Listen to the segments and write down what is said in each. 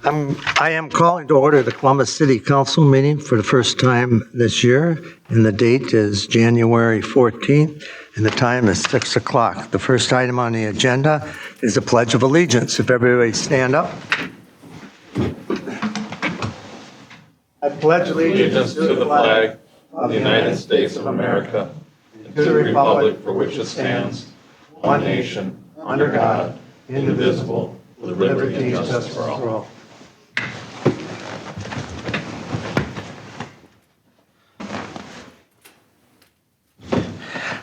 I am calling to order the Columbus City Council meeting for the first time this year, and the date is January 14th, and the time is 6 o'clock. The first item on the agenda is the Pledge of Allegiance. If everybody stand up. I pledge allegiance to the flag of the United States of America and to the republic for which it stands, one nation, under God, indivisible, with liberty and justice for all.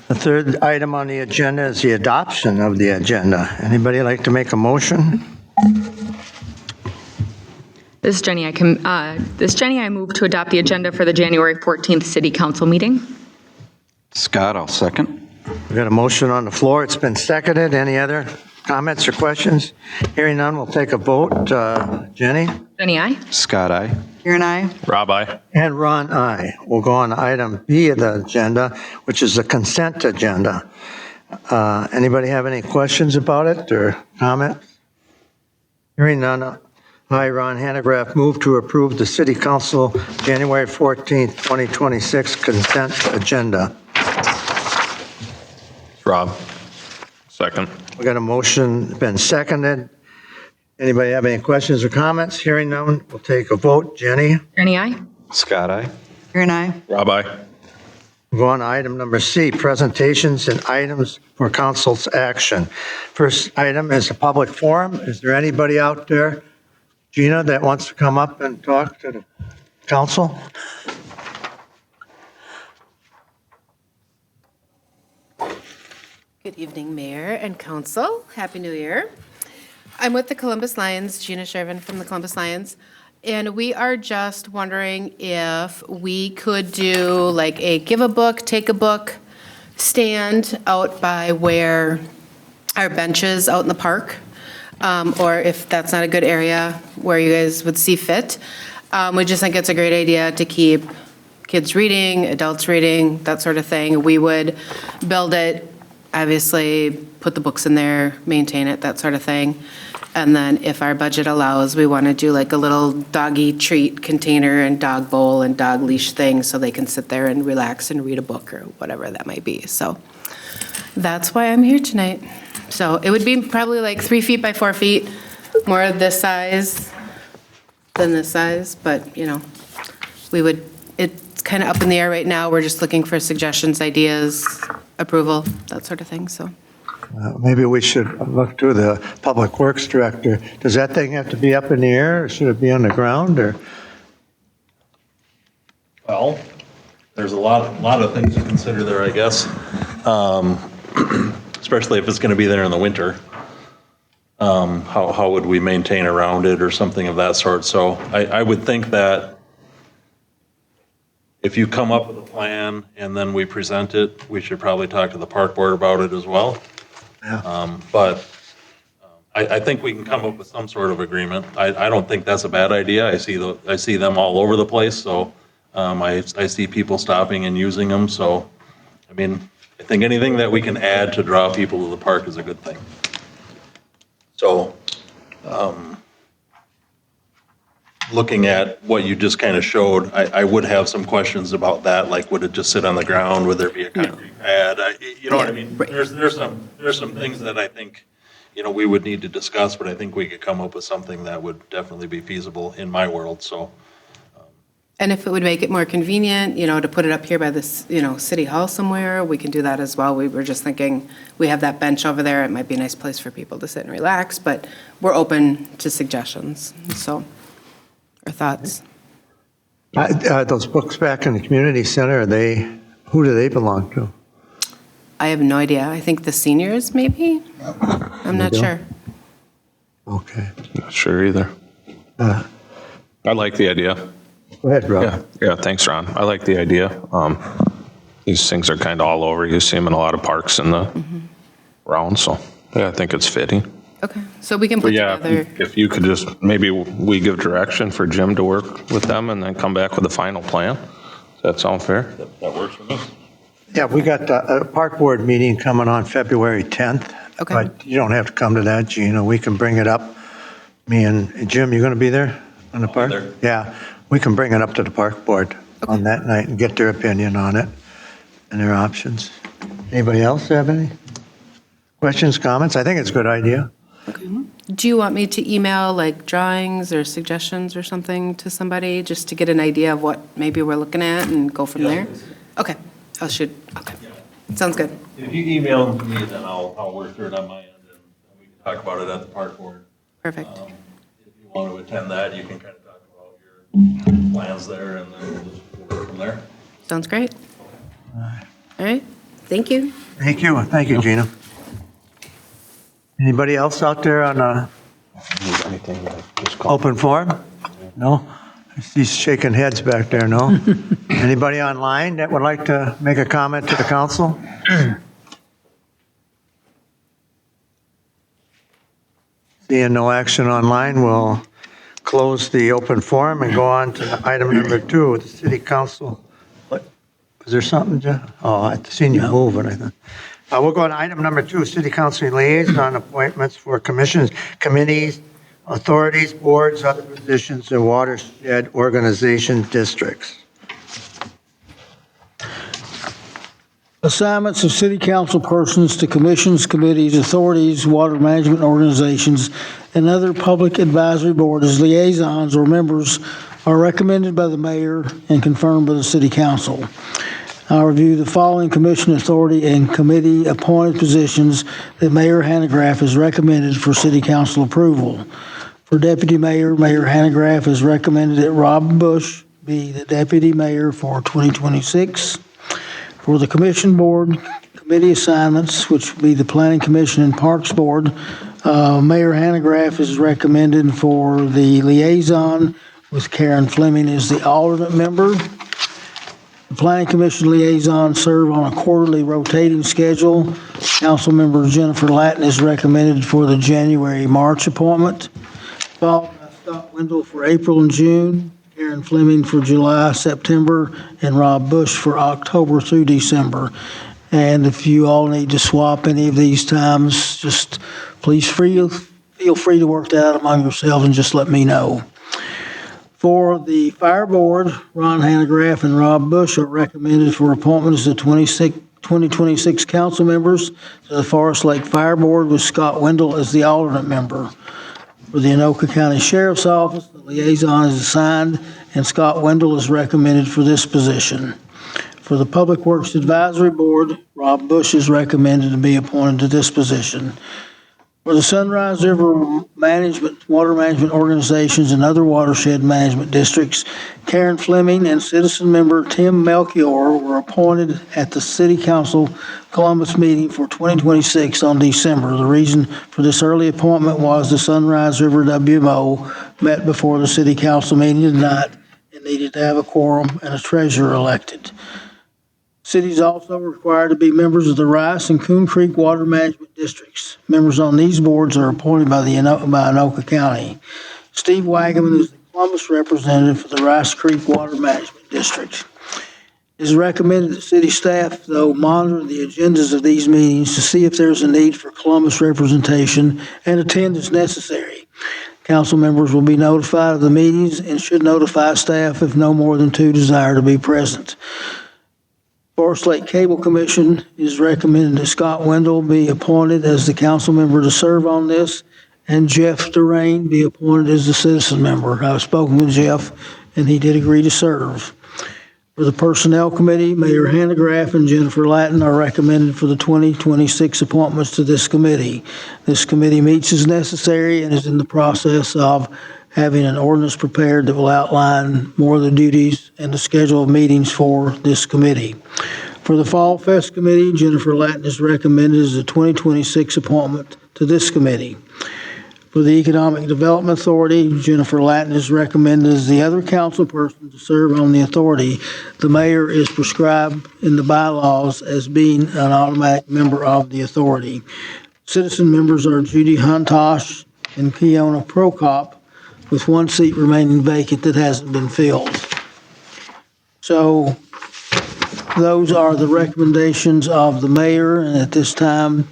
The third item on the agenda is the adoption of the agenda. Anybody like to make a motion? This is Jenny. I move to adopt the agenda for the January 14th City Council meeting. Scott, I'll second. We got a motion on the floor. It's been seconded. Any other comments or questions? Hearing none, we'll take a vote. Jenny? Jenny, aye. Scott, aye. Karen, aye. Rob, aye. And Ron, aye. We'll go on to item B of the agenda, which is the consent agenda. Anybody have any questions about it or comments? Hearing none. I, Ron Hanegraaff, move to approve the City Council January 14th, 2026 consent agenda. Rob, second. We got a motion, been seconded. Anybody have any questions or comments? Hearing none, we'll take a vote. Jenny? Jenny, aye. Scott, aye. Karen, aye. Rob, aye. We'll go on to item number C, presentations and items for council's action. First item is a public forum. Is there anybody out there, Gina, that wants to come up and talk to the council? Good evening, Mayor and Council. Happy New Year. I'm with the Columbus Lions, Gina Shervin from the Columbus Lions, and we are just wondering if we could do like a give a book, take a book stand out by where our bench is out in the park, or if that's not a good area where you guys would see fit. We just think it's a great idea to keep kids reading, adults reading, that sort of thing. We would build it, obviously put the books in there, maintain it, that sort of thing. And then if our budget allows, we want to do like a little doggy treat container and dog bowl and dog leash thing so they can sit there and relax and read a book or whatever that might be. So that's why I'm here tonight. So it would be probably like 3 feet by 4 feet, more of this size than this size, but you know, it's kind of up in the air right now. We're just looking for suggestions, ideas, approval, that sort of thing, so. Maybe we should look to the Public Works Director. Does that thing have to be up in the air, or should it be on the ground, or? Well, there's a lot of things to consider there, I guess. Especially if it's going to be there in the winter. How would we maintain around it or something of that sort? So I would think that if you come up with a plan and then we present it, we should probably talk to the park board about it as well. Yeah. But I think we can come up with some sort of agreement. I don't think that's a bad idea. I see them all over the place, so I see people stopping and using them. So, I mean, I think anything that we can add to draw people to the park is a good thing. So, looking at what you just kind of showed, I would have some questions about that. Like, would it just sit on the ground? Would there be a concrete pad? You know what I mean? Right. There's some things that I think, you know, we would need to discuss, but I think we could come up with something that would definitely be feasible in my world. So. And if it would make it more convenient, you know, to put it up here by this, you know, City Hall somewhere, we can do that as well. We were just thinking, we have that bench over there. It might be a nice place for people to sit and relax, but we're open to suggestions. So, or thoughts? Those books back in the community center, who do they belong to? I have no idea. I think the seniors, maybe? I'm not sure. Okay. Not sure either. I like the idea. Go ahead, Rob. Yeah, thanks, Ron. I like the idea. These things are kind of all over. You see them in a lot of parks in the round, so yeah, I think it's fitting. Okay, so we can put together. If you could just, maybe we give direction for Jim to work with them and then come back with a final plan. Does that sound fair? That works for me. Yeah, we got a park board meeting coming on February 10th. Okay. But you don't have to come to that, Gina. We can bring it up Me and Jim, you going to be there on the park? there. Yeah, we can bring it up to the park board on that night and get their opinion on it and their options. Anybody else have any questions, comments? I think it's a good idea. Do you want me to email like drawings or suggestions or something to somebody just to get an idea of what maybe we're looking at and go from there? Okay, I'll shoot, okay. Sounds good. If you email them to me, then I'll work through it on my end, and we can talk about it at the park board. Perfect. If you want to attend that, you can kind of talk about your plans there, and then we'll just work from there. Sounds great. All right, thank you. Thank you. Thank you, Gina. Anybody else out there on a open forum? No? I see shaking heads back there, no? Anybody online that would like to make a comment to the council? Seeing no action online, we'll close the open forum and go on to item number 2, the city council. What? Was there something, Jeff? Oh, I've seen you moving, I think. We'll go on to item number 2, city council liaison appointments for commissions, committees, authorities, boards, other positions, and watershed organization districts. Assignments of city council persons to commissions, committees, authorities, water management organizations, and other public advisory boards as liaisons or members are recommended by the mayor and confirmed by the city council. I'll review the following commission, authority, and committee appointed positions that Mayor Hanegraaff has recommended for city council approval. For deputy mayor, Mayor Hanegraaff has recommended that Rob Bush be the deputy mayor for 2026. For the commission board committee assignments, which would be the planning commission and parks board, Mayor Hanegraaff is recommended for the liaison with Karen Fleming as the alternate member. The Planning Commission liaison serve on a quarterly rotating schedule. Councilmember Jennifer Latin is recommended for the January-March appointment, followed by Scott Wendell for April and June, Karen Fleming for July, September, and Rob Bush for October through December. And if you all need to swap any of these times, just please feel free to work that out among yourselves and just let me know. For the fire board, Ron Hanegraaff and Rob Bush are recommended for appointment as the 2026 council members to the Forest Lake Fire Board with Scott Wendell as the alternate member. For the Anoka County Sheriff's Office, the liaison is assigned and Scott Wendell is recommended for this position. For the Public Works Advisory Board, Rob Bush is recommended to be appointed to this position. For the Sunrise River Management, Water Management Organizations, and other watershed management districts, Karen Fleming and citizen member Tim Melchior were appointed at the City Council Columbus meeting for 2026 on December. The reason for this early appointment was the Sunrise River WMO met before the City Council meeting tonight and needed to have a quorum and a treasurer elected. Cities also required to be members of the Rice and Coon Creek Water Management Districts. Members on these boards are appointed by Anoka County. Steve Wagaman is the Columbus representative for the Rice Creek Water Management District. It is recommended that city staff, though, monitor the agendas of these meetings to see if there's a need for Columbus representation and attend as necessary. Council members will be notified of the meetings and should notify staff if no more than 2 desire to be present. Forest Lake Cable Commission is recommended that Scott Wendell be appointed as the council member to serve on this, and Jeff Durain be appointed as the citizen member. I've spoken with Jeff, and he did agree to serve. For the Personnel Committee, Mayor Hanegraaff and Jennifer Latin are recommended for the 2026 appointments to this committee. This committee meets as necessary and is in the process of having an ordinance prepared that will outline more of the duties and the schedule of meetings for this committee. For the Fall Fest Committee, Jennifer Latin is recommended as the 2026 appointment to this committee. For the Economic Development Authority, Jennifer Latin is recommended as the other council person to serve on the authority. The mayor is prescribed in the bylaws as being an automatic member of the authority. Citizen members are Judy Huntosh and Keona Prokop, with 1 seat remaining vacant that hasn't been filled. So those are the recommendations of the mayor, and at this time,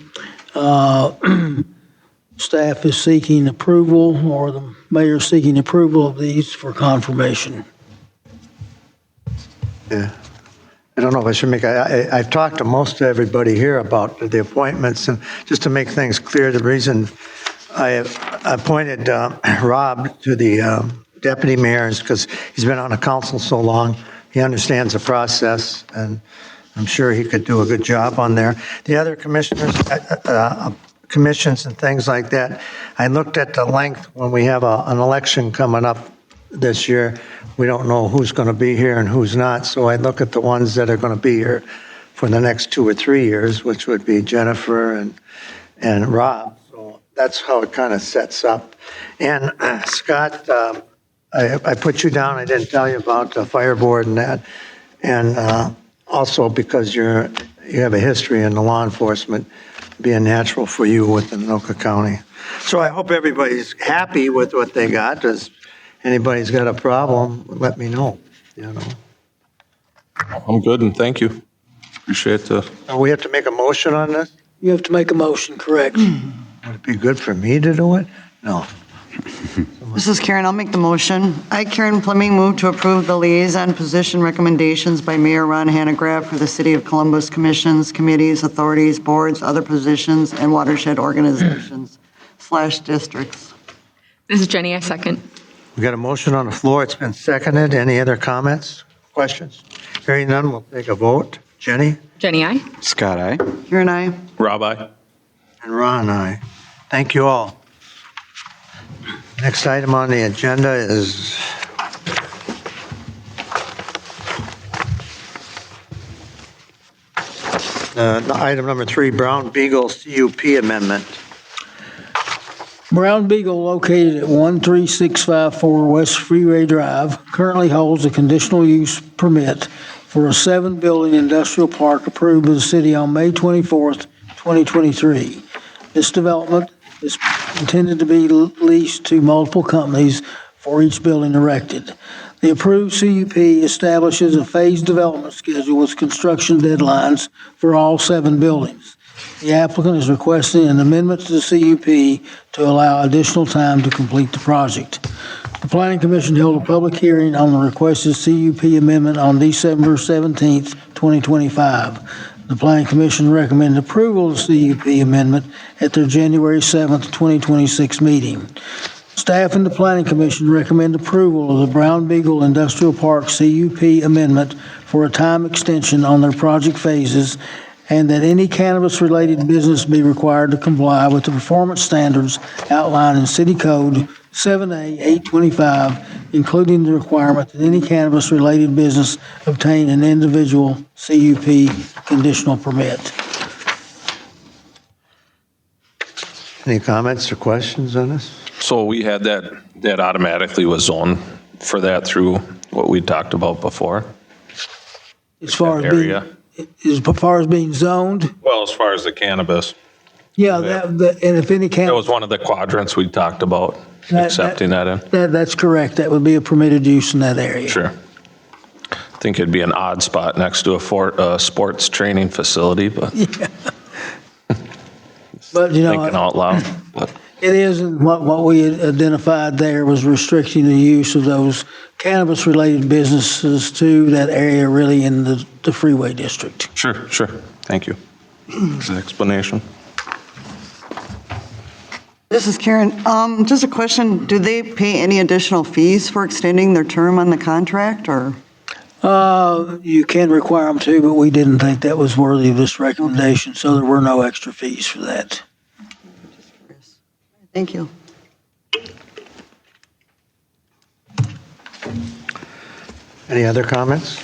Staff is seeking approval, or the mayor is seeking approval of these for confirmation. Yeah. I don't know if I should make, I've talked to most everybody here about the appointments, and just to make things clear, the reason I appointed Rob to the deputy mayor is because he's been on the council so long. He understands the process, and I'm sure he could do a good job on there. The other commissioners, commissions and things like that, I looked at the length when we have an election coming up this year. We don't know who's going to be here and who's not, so I look at the ones that are going to be here for the next 2 or 3 years, which would be Jennifer and Rob. So that's how it kind of sets up. And Scott, I put you down. I didn't tell you about the fire board and that, and also because you have a history in the law enforcement, being natural for you with Anoka County. So I hope everybody's happy with what they got. Does anybody's got a problem, let me know, you know. I'm good, and thank you. Appreciate the, We have to make a motion on this? You have to make a motion, correct? Would it be good for me to do it? No. This is Karen. I'll make the motion. I, Karen Fleming, move to approve the liaison position recommendations by Mayor Ron Hanegraaff for the City of Columbus commissions, committees, authorities, boards, other positions, and watershed organizations / districts. This is Jenny, I second. We got a motion on the floor. It's been seconded. Any other comments, questions? Hearing none, we'll take a vote. Jenny? Jenny, I. Scott, aye. Karen, I. Rob, aye. And Ron, aye. Thank you all. Next item on the agenda is item number 3, Brown Beagle CUP amendment. Brown Beagle, located at 13654 West Freeway Drive, currently holds a conditional use permit for a 7-building industrial park approved by the city on May 24th, 2023. This development is intended to be leased to multiple companies for each building erected. The approved CUP establishes a phased development schedule with construction deadlines for all 7 buildings. The applicant is requesting an amendment to the CUP to allow additional time to complete the project. The Planning Commission held a public hearing on the requested CUP amendment on December 17th, 2025. The Planning Commission recommended approval of the CUP amendment at their January 7th, 2026 meeting. Staff and the Planning Commission recommend approval of the Brown Beagle Industrial Park CUP amendment for a time extension on their project phases, and that any cannabis-related business be required to comply with the performance standards outlined in City Code 7A-825, including the requirement that any cannabis-related business obtain an individual CUP conditional permit. Any comments or questions on this? So we had that automatically was zoned for that through what we talked about before? As far That as being, area? as far as being zoned, Well, as far as the cannabis, yeah, and if any that cannabis, was one of the quadrants we talked about, That- accepting that in. that's correct. That would be a permitted use in that area. Sure. I think it'd be an odd spot next to a sports training facility, but But, you thinking know, out loud. But it is, and what we had identified there was restricting the use of those cannabis-related businesses to that area really in the freeway district. sure. Thank you for the explanation. This is Karen. Just a question. Do they pay any additional fees for extending their term on the contract, or? You can require them to, but we didn't think that was worthy of this recommendation, so there were no extra fees for that. Thank you. Any other comments?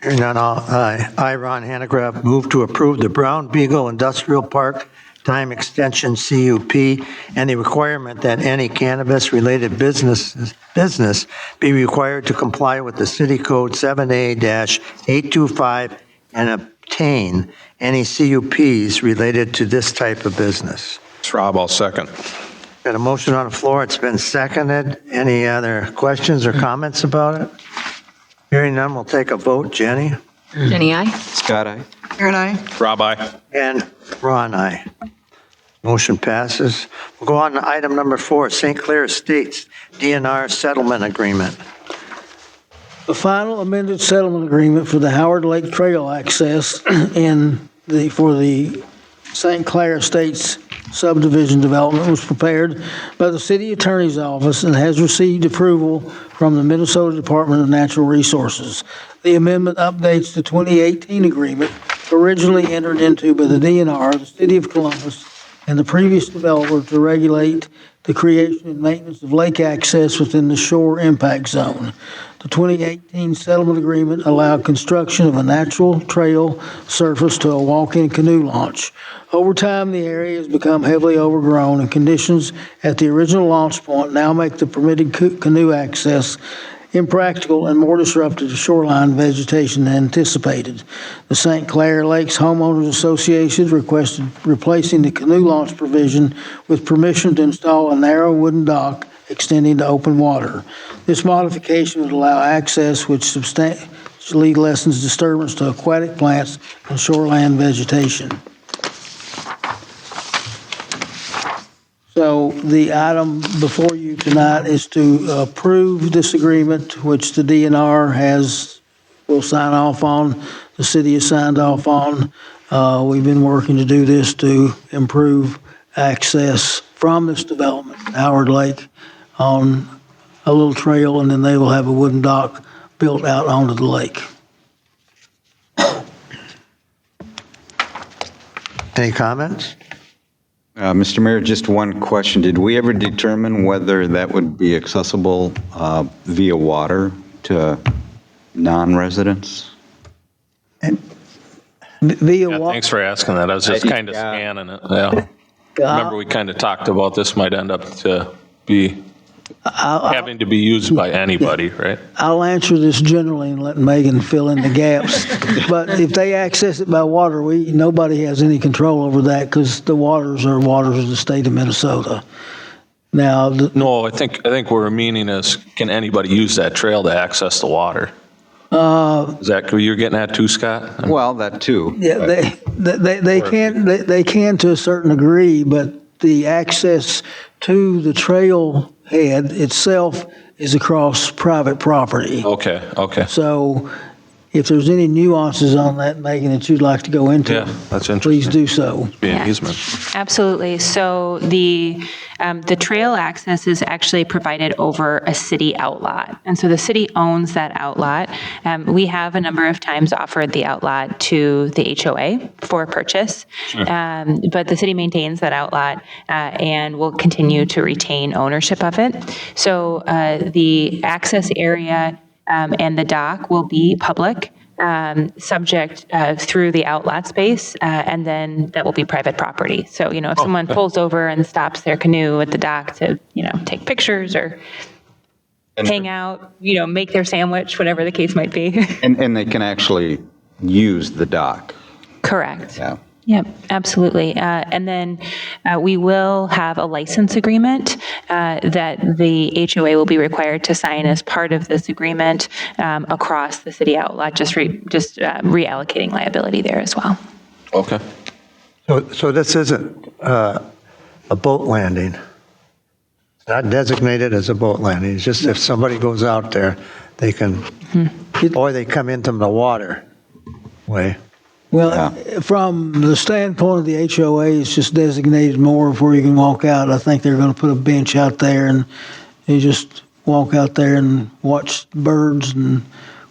Hearing none, I, Ron Hanegraaff, move to approve the Brown Beagle Industrial Park time extension CUP and the requirement that any cannabis-related business be required to comply with the City Code 7A-825 and obtain any CUPs related to this type of business. It's Rob, I'll second. Got a motion on the floor. It's been seconded. Any other questions or comments about it? Hearing none, we'll take a vote. Jenny? Jenny, I. Scott, aye. Karen, I. Rob, aye. And Ron, aye. Motion passes. We'll go on to item number 4, St. Clair Estates DNR Settlement Agreement. The final amended settlement agreement for the Howard Lake Trail access for the St. Clair Estates subdivision development was prepared by the city attorney's office and has received approval from the Minnesota Department of Natural Resources. The amendment updates the 2018 agreement originally entered into by the DNR, the city of Columbus, and the previous developer to regulate the creation and maintenance of lake access within the shore impact zone. The 2018 settlement agreement allowed construction of a natural trail surface to a walk-in canoe launch. Over time, the area has become heavily overgrown, and conditions at the original launch point now make the permitted canoe access impractical and more disruptive to shoreline vegetation than anticipated. The St. Clair Lakes Homeowners Association requested replacing the canoe launch provision with permission to install a narrow wooden dock extending to open water. This modification would allow access which substantially lessens disturbance to aquatic plants and shoreline vegetation. So the item before you tonight is to approve this agreement, which the DNR will sign off on, the city has signed off on. We've been working to do this to improve access from this development, Howard Lake, on a little trail, and then they will have a wooden dock built out onto the lake. Any comments? Mr. Mayor, just one question. Did we ever determine whether that would be accessible via water to non-residents? Via Yeah, thanks for asking that. I was just kind of scanning it, yeah. Remember, we kind of talked about this might end up to be having to be used by anybody, right? I'll answer this generally and let Megan fill in the gaps. But if they access it by water, nobody has any control over that because the waters are waters of the state of Minnesota. Now, No, I think what we're meaning is, can anybody use that trail to access the water? Is that what you're getting at too, Scott? Well, that too. yeah, they can to a certain degree, but the access to the trail head itself is across private property. Okay. So if there's any nuances on that, Megan, that you'd like to go into, Yeah, that's interesting. please do so. Be an Yeah. easement. Absolutely. So the trail access is actually provided over a city outlot. And so the city owns that outlot. We have a number of times offered the outlot to the HOA for purchase. But the city maintains that outlot and will continue to retain ownership of it. So the access area and the dock will be public, subject through the outlet space, and then that will be private property. So, if someone pulls over and stops their canoe at the dock to, take pictures or hang out, make their sandwich, whatever the case might be. And they can actually use the dock. Correct. Yeah. Yep, absolutely. And then we will have a license agreement that the HOA will be required to sign as part of this agreement across the city outlet, just reallocating liability there as well. Okay. So this isn't a boat landing. It's not designated as a boat landing. It's just if somebody goes out there, they can, or they come into the waterway. Well, from the standpoint of the HOA, it's just designated more of where you can walk out. I think they're going to put a bench out there and you just walk out there and watch birds and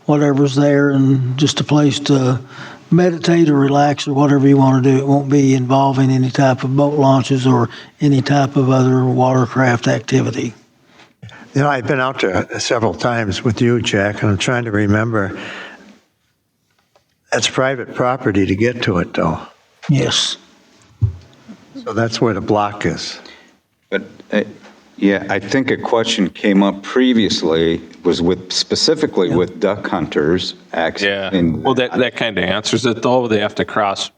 whatever's there, and just a place to meditate or relax or whatever you want to do. It won't be involving any type of boat launches or any type of other watercraft activity. I've been out there several times with you, Jack, and I'm trying to remember. That's private property to get to it, though. Yes. So that's where the block is. But, I think a question came up previously, was specifically with duck hunters accessing. Well, that kind of answers it, though. They have to cross,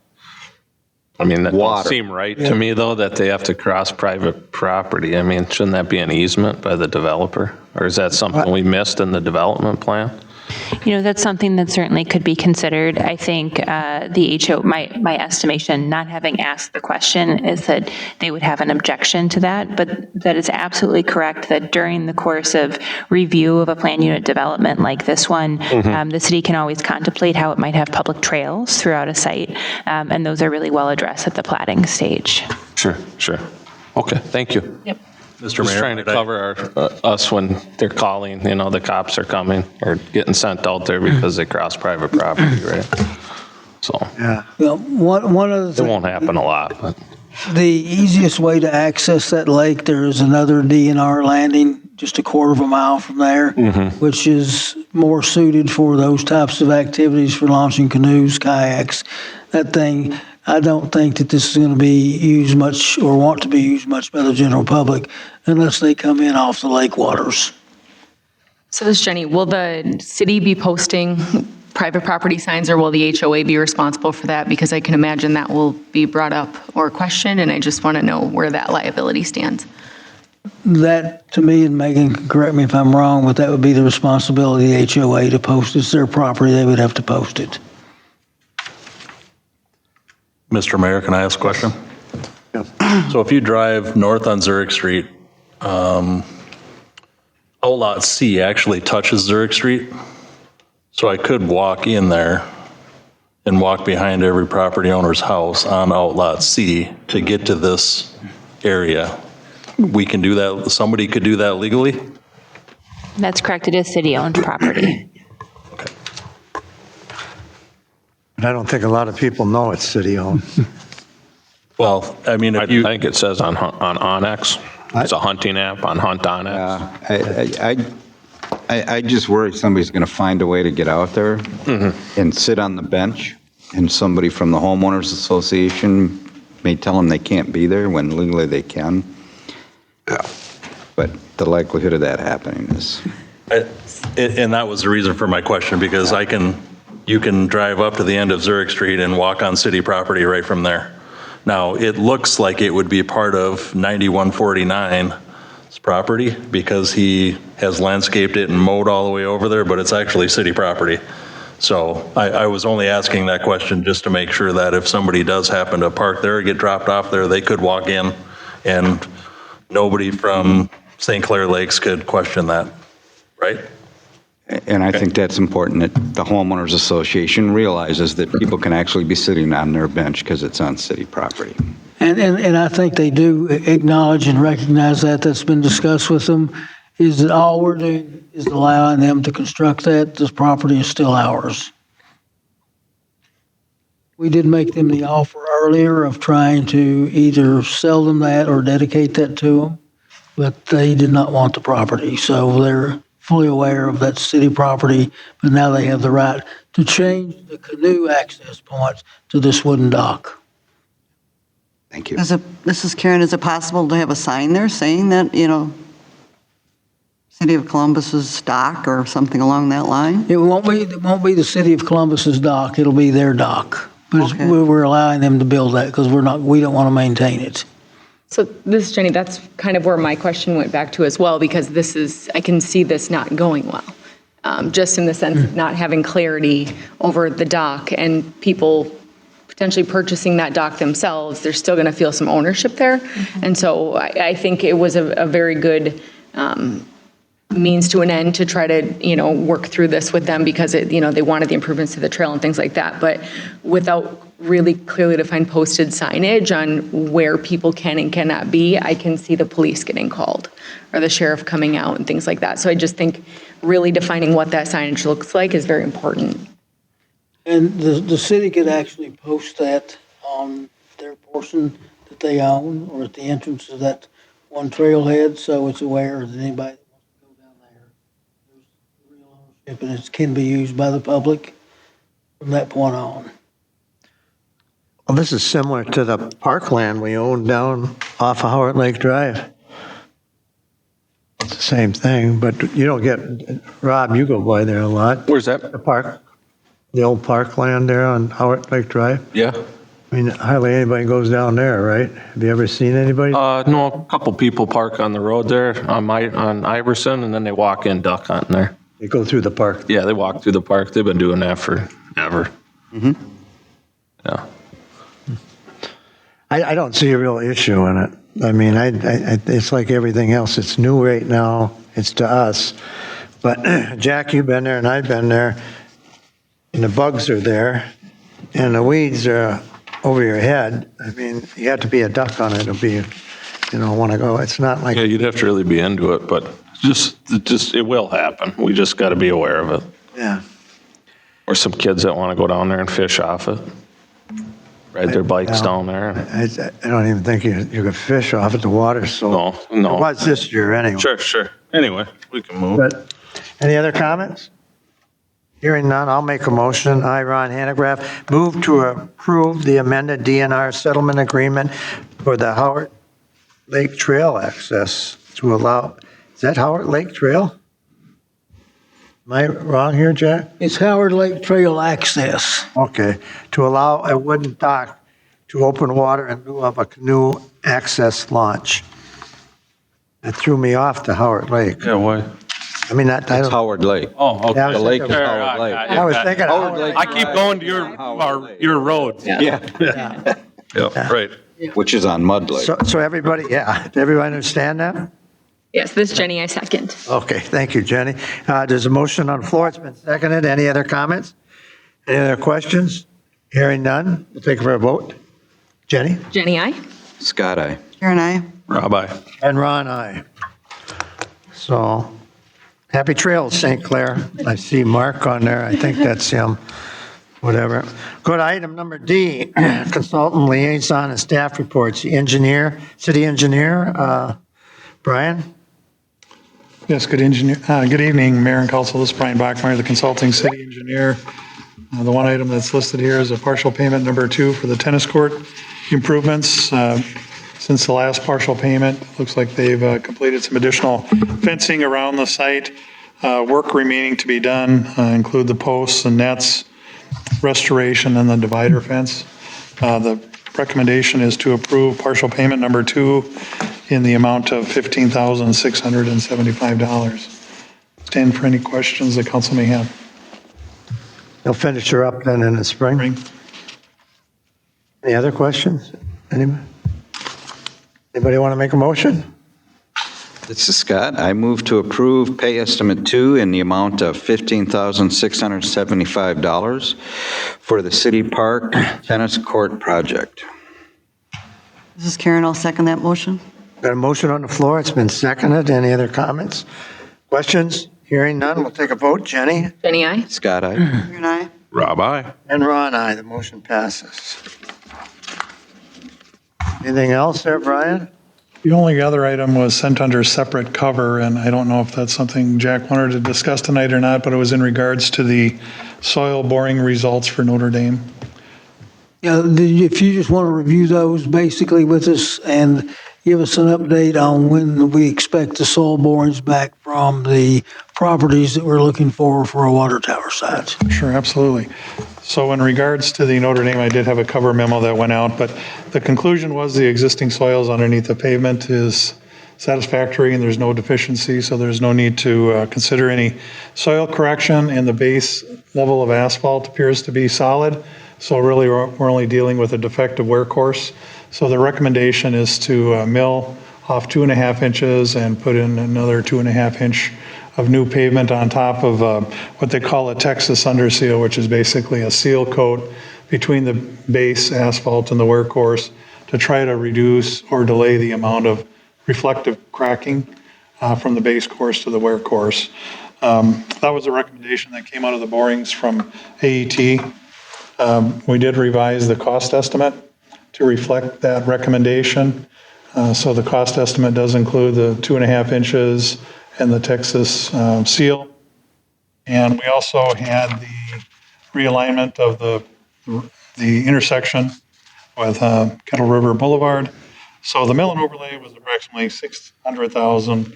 that doesn't seem right to me, though, that they have to cross private property. Shouldn't that be an easement by the developer? Or is that something we missed in the development plan? That's something that certainly could be considered. I think the HO, my estimation, not having asked the question, is that they would have an objection to that, but that is absolutely correct that during the course of review of a plan unit development like this one, the city can always contemplate how it might have public trails throughout a site, and those are really well addressed at the platting stage. Sure. Okay, thank you. Yep. Mr. Just Mayor. trying to cover us when they're calling, the cops are coming or getting sent out there because they cross private property, right? So Yeah. One of it the won't happen a lot, but. The easiest way to access that lake, there is another DNR landing just a quarter of a mile from there, which is more suited for those types of activities for launching canoes, kayaks, that thing. I don't think that this is going to be used much or want to be used much by the general public unless they come in off the lake waters. So this is Jenny. Will the city be posting private property signs, or will the HOA be responsible for that? Because I can imagine that will be brought up or questioned, and I just want to know where that liability stands. That, to me, and Megan can correct me if I'm wrong, but that would be the responsibility of the HOA to post. It's their property, they would have to post it. Mr. Mayor, can I ask a question? So if you drive north on Zurich Street, Outlot C actually touches Zurich Street. So I could walk in there and walk behind every property owner's house on Outlot C to get to this area. We can do that, somebody could do that legally? That's correct. It is city-owned property. But I don't think a lot of people know it's city-owned. Well, I mean, I if you, think it says on Onyx. It's a hunting app on Hunt Onyx. I just worry somebody's going to find a way to get out there and sit on the bench, and somebody from the homeowners association may tell them they can't be there when legally they can. But the likelihood of that happening is. and that was the reason for my question, because you can drive up to the end of Zurich Street and walk on city property right from there. Now, it looks like it would be part of 9149's property because he has landscaped it and mowed all the way over there, but it's actually city property. So I was only asking that question just to make sure that if somebody does happen to park there or get dropped off there, they could walk in and nobody from St. Clair Lakes could question that, right? And I think that's important that the homeowners association realizes that people can actually be sitting on their bench because it's on city property. And I think they do acknowledge and recognize that. That's been discussed with them, is that all we're doing is allowing them to construct that. This property is still ours. We did make them the offer earlier of trying to either sell them that or dedicate that to them, but they did not want the property. So they're fully aware of that city property, but now they have the right to change the canoe access points to this wooden dock. Thank you. This is Karen. Is it possible to have a sign there saying that, City of Columbus's dock or something along that line? It won't be the city of Columbus's dock. It'll be their dock. But Okay. we're allowing them to build that because we don't want to maintain it. So this is Jenny, that's kind of where my question went back to as well, because I can see this not going well. Just in the sense of not having clarity over the dock and people potentially purchasing that dock themselves, they're still going to feel some ownership there. And so I think it was a very good means to an end to try to, work through this with them because they wanted the improvements to the trail and things like that. But without really clearly defined posted signage on where people can and cannot be, I can see the police getting called or the sheriff coming out and things like that. So I just think really defining what that signage looks like is very important. And the city could actually post that on their portion that they own or at the entrance of that one trailhead, so it's aware that anybody that wants to go down there, there's real ownership and it can be used by the public from that point on. Well, this is similar to the parkland we own down off of Howard Lake Drive. It's the same thing, but you don't get, Rob, you go by there a lot. Where's that? The park, the old parkland there on Howard Lake Drive. Yeah. I mean, hardly anybody goes down there, right? Have you ever seen anybody? No, a couple people park on the road there on Iverson, and then they walk in duck hunting there. They go through the park. Yeah, they walk through the park. They've been doing that forever. Yeah. I don't see a real issue in it. I mean, it's like everything else. It's new right now. It's to us. But Jack, you've been there and I've been there, and the bugs are there, and the weeds are over your head. I mean, you have to be a duck on it to be, want to go. It's not like. Yeah, you'd have to really be into it, but it will happen. We just got to be aware of it. Yeah. Or some kids that want to go down there and fish off it. Ride their bikes down there. I don't even think you could fish off at the water, so. No. It was this year anyway. Sure. Anyway, we can move. But, any other comments? Hearing none, I'll make a motion. I, Ron Hanegraaff, move to approve the amended DNR settlement agreement for the Howard Lake Trail access to allow, is that Howard Lake Trail? Am I wrong here, Jack? It's Howard Lake Trail access. Okay, to allow a wooden dock to open water in lieu of a canoe access launch. That threw me off to Howard Lake. Yeah, why? I mean, I It's don't. Howard Lake. Oh, okay. Yeah, I was The lake is thinking- Howard Lake. I was thinking Howard Lake. I keep going to your road. Yeah, Yeah, right. which is on Mud Lake. So everybody, did everybody understand that? Yes, this Jenny, I second. Okay, thank you, Jenny. There's a motion on the floor. It's been seconded. Any other comments? Any other questions? Hearing none, we'll take it for a vote. Jenny? Jenny, I. Scott, aye. Karen, aye. Rob, aye. And Ron, aye. So, happy trails, St. Clair. I see Mark on there. I think that's him. Whatever. Go to item number D, consultant liaison and staff reports. The engineer, city engineer, Brian? Yes, good evening, Mayor and Council. This is Brian Bachmeyer, the consulting city engineer. The one item that's listed here is a partial payment number 2 for the tennis court improvements. Since the last partial payment, looks like they've completed some additional fencing around the site. Work remaining to be done include the posts and nets, restoration, and the divider fence. The recommendation is to approve partial payment number 2 in the amount of $15,675. Stand for any questions the council may have. They'll finish her up then in the spring. Any other questions? Anybody want to make a motion? This is Scott. I move to approve pay estimate 2 in the amount of $15,675 for the City Park Tennis Court Project. This is Karen. I'll second that motion. Got a motion on the floor. It's been seconded. Any other comments? Questions? Hearing none, we'll take a vote. Jenny? Jenny, I. Scott, aye. Karen, aye. Rob, aye. And Ron, aye. The motion passes. Anything else there, Brian? The only other item was sent under separate cover, and I don't know if that's something Jack wanted to discuss tonight or not, but it was in regards to the soil boring results for Notre Dame. Yeah, if you just want to review those basically with us and give us an update on when we expect the soil borings back from the properties that we're looking for a water tower site. Sure, absolutely. So in regards to the Notre Dame, I did have a cover memo that went out, but the conclusion was the existing soils underneath the pavement is satisfactory and there's no deficiency, so there's no need to consider any soil correction, and the base level of asphalt appears to be solid. So really, we're only dealing with a defective wear course. So the recommendation is to mill off 2.5 inches and put in another 2.5 inch of new pavement on top of what they call a Texas underseal, which is basically a seal coat between the base asphalt and the wear course to try to reduce or delay the amount of reflective cracking from the base course to the wear course. That was a recommendation that came out of the borings from AET. We did revise the cost estimate to reflect that recommendation. So the cost estimate does include the 2.5 inches and the Texas seal. And we also had the realignment of the intersection with Kettle River Boulevard. So the mill and overlay was approximately $600,000,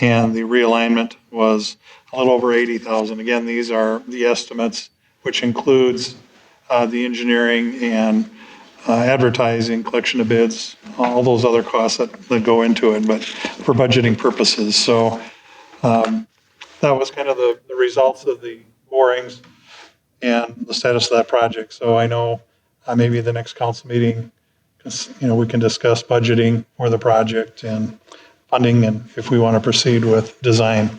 and the realignment was a little over $80,000. Again, these are the estimates, which includes the engineering and advertising, collection of bids, all those other costs that go into it, but for budgeting purposes. So that was kind of the results of the borings and the status of that project. So I know maybe the next council meeting, we can discuss budgeting for the project and funding and if we want to proceed with design.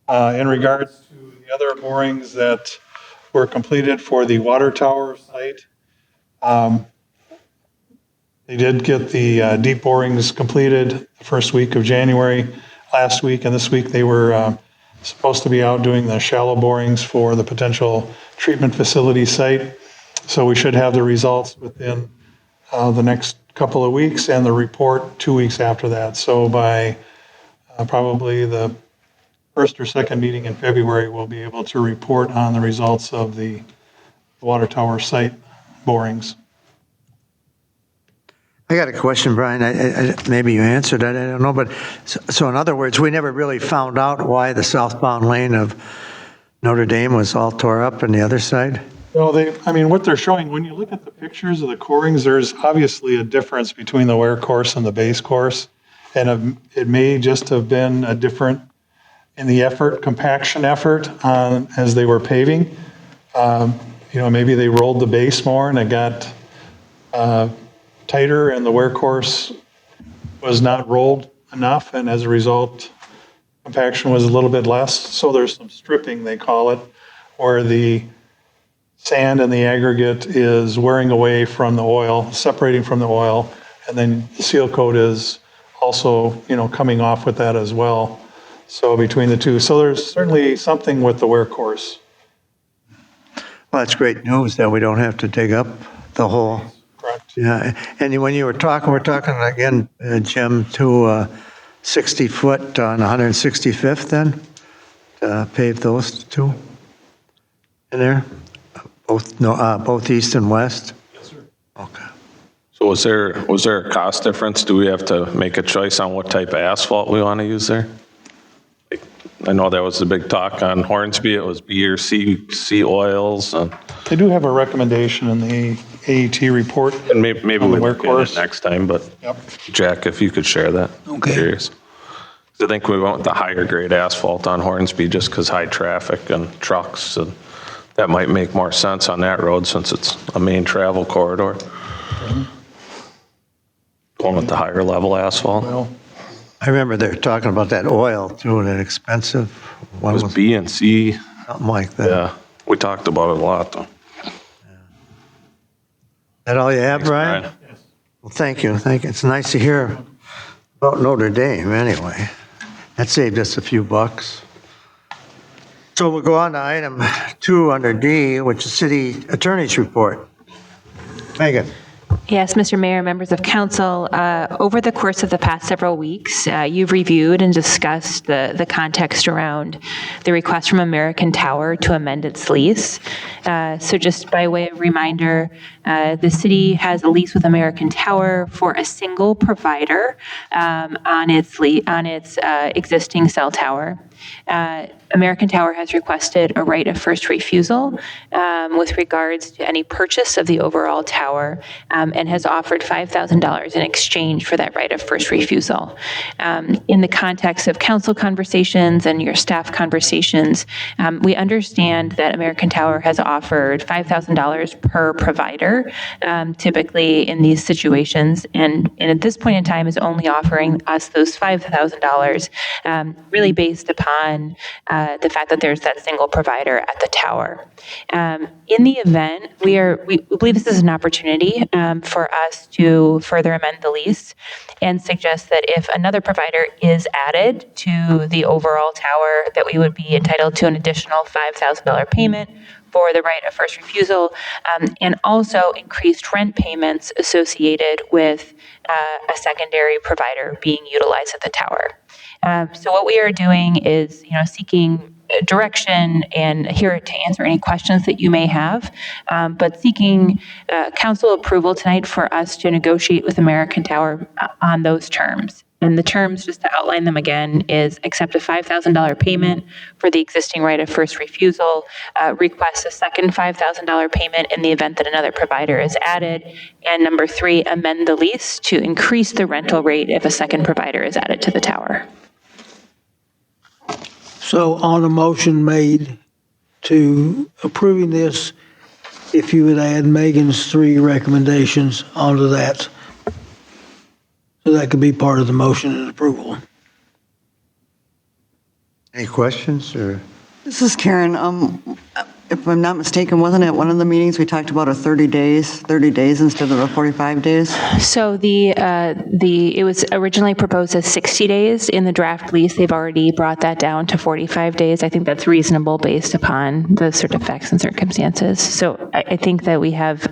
In regards to the other borings that were completed for the water tower site, they did get the deep borings completed the first week of January last week, and this week they were supposed to be out doing the shallow borings for the potential treatment facility site. So we should have the results within the next couple of weeks and the report 2 weeks after that. So by probably the first or second meeting in February, we'll be able to report on the results of the water tower site borings. I got a question, Brian. Maybe you answered it. I don't know. But so in other words, we never really found out why the southbound lane of Notre Dame was all tore up on the other side? Well, what they're showing, when you look at the pictures of the corings, there's obviously a difference between the wear course and the base course. And it may just have been a different in the compaction effort as they were paving. Maybe they rolled the base more and it got tighter and the wear course was not rolled enough, and as a result compaction was a little bit less. So there's some stripping, they call it, where the sand and the aggregate is wearing away from the oil, separating from the oil, and then the seal coat is also coming off with that as well. So between the two, so there's certainly something with the wear course. Well, that's great news that we don't have to dig up the hole. Correct. Yeah, and when you were talking, we're talking again, Jim, to 60 foot on 165th then? Pave those two in there? Both east and west? Yes, sir. Okay. So was there a cost difference? Do we have to make a choice on what type of asphalt we want to use there? I know that was the big talk on Hornsby. It was B or C oils. They do have a recommendation in the AET report. And maybe we wear will get course. it next time, but Yep. Jack, if you could share that. Okay. Curious. I think we went with the higher grade asphalt on Hornsby just because high traffic and trucks, and that might make more sense on that road since it's a main travel corridor. Going with the higher level asphalt. Well, I remember they were talking about that oil too, that expensive It one, was B and C. something like that. Yeah, we talked about it a lot though. That all you have, Thanks, Brian? Brian. Well, thank you. It's nice to hear about Notre Dame anyway. That saved us a few bucks. So we'll go on to item 2 under D, which is City Attorney's Report. Megan. Yes, Mr. Mayor, members of council, over the course of the past several weeks, you've reviewed and discussed the context around the request from American Tower to amend its lease. So just by way of reminder, the city has a lease with American Tower for a single provider on its existing cell tower. American Tower has requested a right of first refusal with regards to any purchase of the overall tower and has offered $5,000 in exchange for that right of first refusal. In the context of council conversations and your staff conversations, we understand that American Tower has offered $5,000 per provider, typically in these situations, and at this point in time is only offering us those $5,000 really based upon the fact that there's that single provider at the tower. In the event, we believe this is an opportunity for us to further amend the lease and suggest that if another provider is added to the overall tower, that we would be entitled to an additional $5,000 payment for the right of first refusal, and also increased rent payments associated with a secondary provider being utilized at the tower. So what we are doing is, seeking direction and here to answer any questions that you may have, but seeking council approval tonight for us to negotiate with American Tower on those terms. And the terms, just to outline them again, is accept a $5,000 payment for the existing right of first refusal, request a second $5,000 payment in the event that another provider is added, and number 3, amend the lease to increase the rental rate if a second provider is added to the tower. So on a motion made to approving this, if you would add Megan's 3 recommendations onto that, so that could be part of the motion and approval. Any questions or? This is Karen. If I'm not mistaken, wasn't it one of the meetings we talked about 30 days instead of the 45 days? So it was originally proposed as 60 days in the draft lease. They've already brought that down to 45 days. I think that's reasonable based upon the certain facts and circumstances. So I think that we have,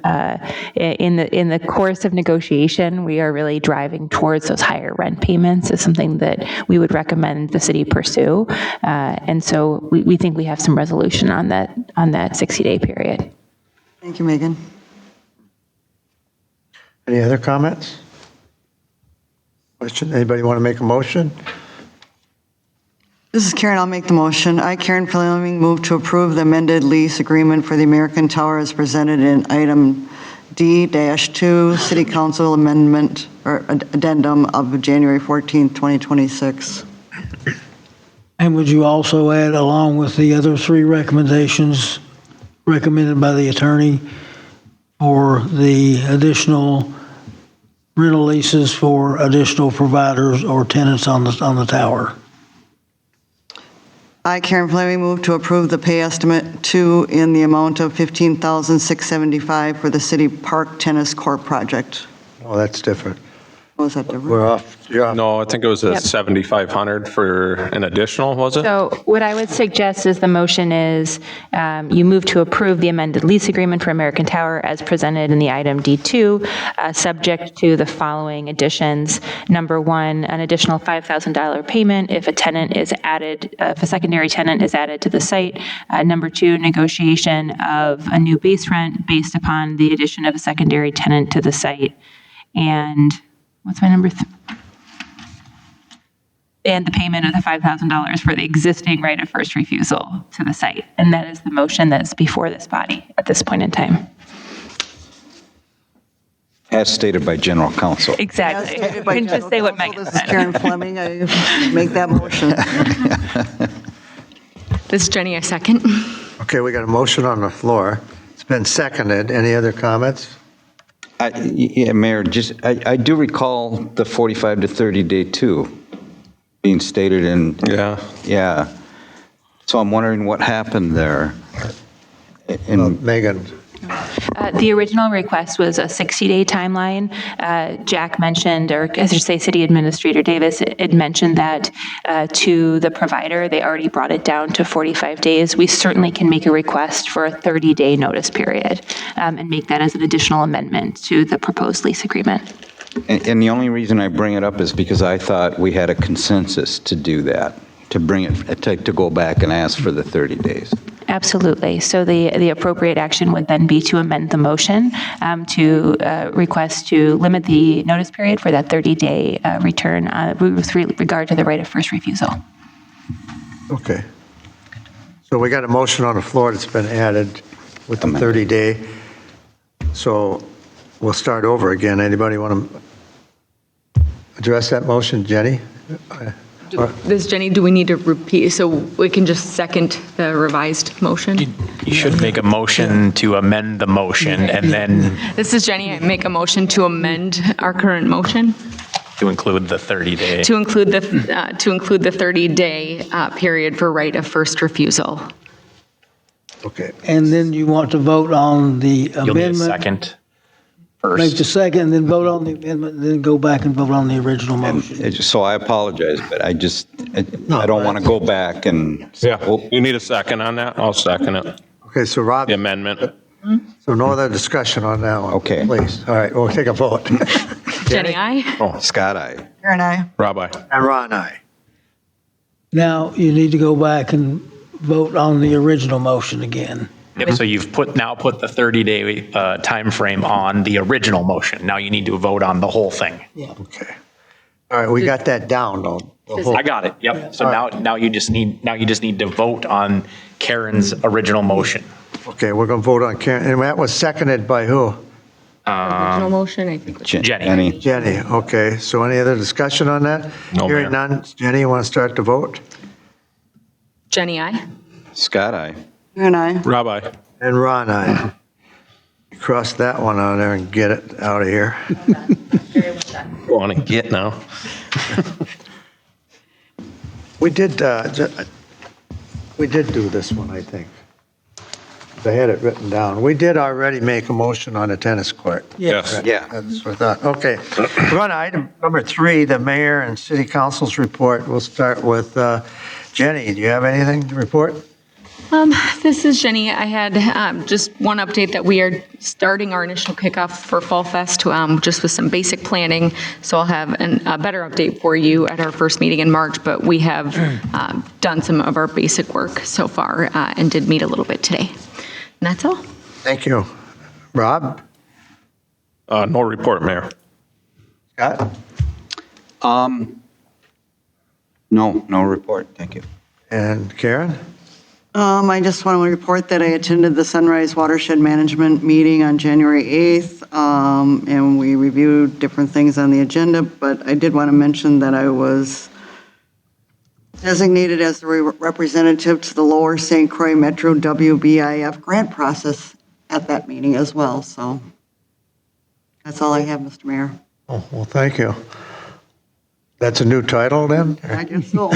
in the course of negotiation, we are really driving towards those higher rent payments as something that we would recommend the city pursue. And so we think we have some resolution on that 60-day period. Thank you, Megan. Any other comments? Question? Anybody want to make a motion? This is Karen. I'll make the motion. I, Karen Fleming, move to approve the amended lease agreement for the American Tower as presented in item D-2, City Council Amendment or Addendum of January 14th, 2026. And would you also add, along with the other 3 recommendations recommended by the attorney, for the additional rental leases for additional providers or tenants on the tower? I, Karen Fleming, move to approve the pay estimate 2 in the amount of $15,675 for the City Park Tennis Court project. Oh, that's different. Was that different? We're off. You're off. No, I think it was a 7,500 for an additional, was it? So what I would suggest is the motion is you move to approve the amended lease agreement for American Tower as presented in the item D2, subject to the following additions. Number 1, an additional $5,000 payment if a secondary tenant is added to the site. Number 2, negotiation of a new base rent based upon the addition of a secondary tenant to the site. And what's my number? And the payment of the $5,000 for the existing right of first refusal to the site. And that is the motion that's before this body at this point in time. As stated by general counsel. Exactly. As stated You by can just say what General Megan Counsel, This is said. Karen Fleming. I make that motion. This is Jenny, I second. Okay, we got a motion on the floor. It's been seconded. Any other comments? Yeah, Mayor, I do recall the 45 to 30 day too being stated in. Yeah. So I'm wondering what happened there. Megan. The original request was a 60-day timeline. Jack mentioned, or I should say City Administrator Davis had mentioned that to the provider, they already brought it down to 45 days. We certainly can make a request for a 30-day notice period and make that as an additional amendment to the proposed lease agreement. And the only reason I bring it up is because I thought we had a consensus to do that, to bring it, to go back and ask for the 30 days. Absolutely. So the appropriate action would then be to amend the motion to request to limit the notice period for that 30-day return with regard to the right of first refusal. Okay. So we got a motion on the floor that's been added with the 30-day. So we'll start over again. Anybody want to address that motion? Jenny? This, Jenny, do we need to repeat, so we can just second the revised motion? You should make a motion to amend the motion and then This is Jenny, I make a motion to amend our current motion to include the 30-day. to include the 30-day period for right of first refusal. Okay. And then you want to vote on the amendment? You'll need a second Make the first. second, and then vote on the amendment, and then go back and vote on the original motion. So I apologize, but I don't want to go back and. Yeah, you need a second on that? I'll second it. Okay, so Rob, The amendment. so no other discussion on that one. Okay. Please. All right, we'll take a vote. Jenny, aye? Scott, aye. Karen, I. Rob, aye. And Ron, aye. Now, you need to go back and vote on the original motion again. Yep, so you've now put the 30-day timeframe on the original motion. Now you need to vote on the whole thing. Okay. All right, we got that down, though. The whole- I got it, yep. So now you just need to vote on Karen's original motion. Okay, we're going to vote on Karen, and that was seconded by who? Original motion, I think. Jenny. Jenny. Okay, so any other discussion on that? No, Hearing Mayor. none. Jenny, you want to start the vote? Jenny, I. Scott, aye. Karen, I. Rob, aye. And Ron, aye. Cross that one out there and get it out of here. Want to get now? We did do this one, I think. I had it written down. We did already make a motion on the tennis court. Yes. Yeah. That's what I thought. Okay. We're on item number 3, the mayor and city council's report. We'll start with Jenny. Do you have anything to report? This is Jenny. I had just one update that we are starting our initial kickoff for Fall Fest just with some basic planning. So I'll have a better update for you at our first meeting in March, but we have done some of our basic work so far and did meet a little bit today. And that's all. Thank you. Rob? No report, Mayor. Scott? No report, thank you. And Karen? I just want to report that I attended the Sunrise Watershed Management meeting on January 8th, and we reviewed different things on the agenda, but I did want to mention that I was designated as the representative to the Lower St. Croix Metro WBIF grant process at that meeting as well, so that's all I have, Mr. Mayor. Oh, well, thank you. That's a new title then? I guess so.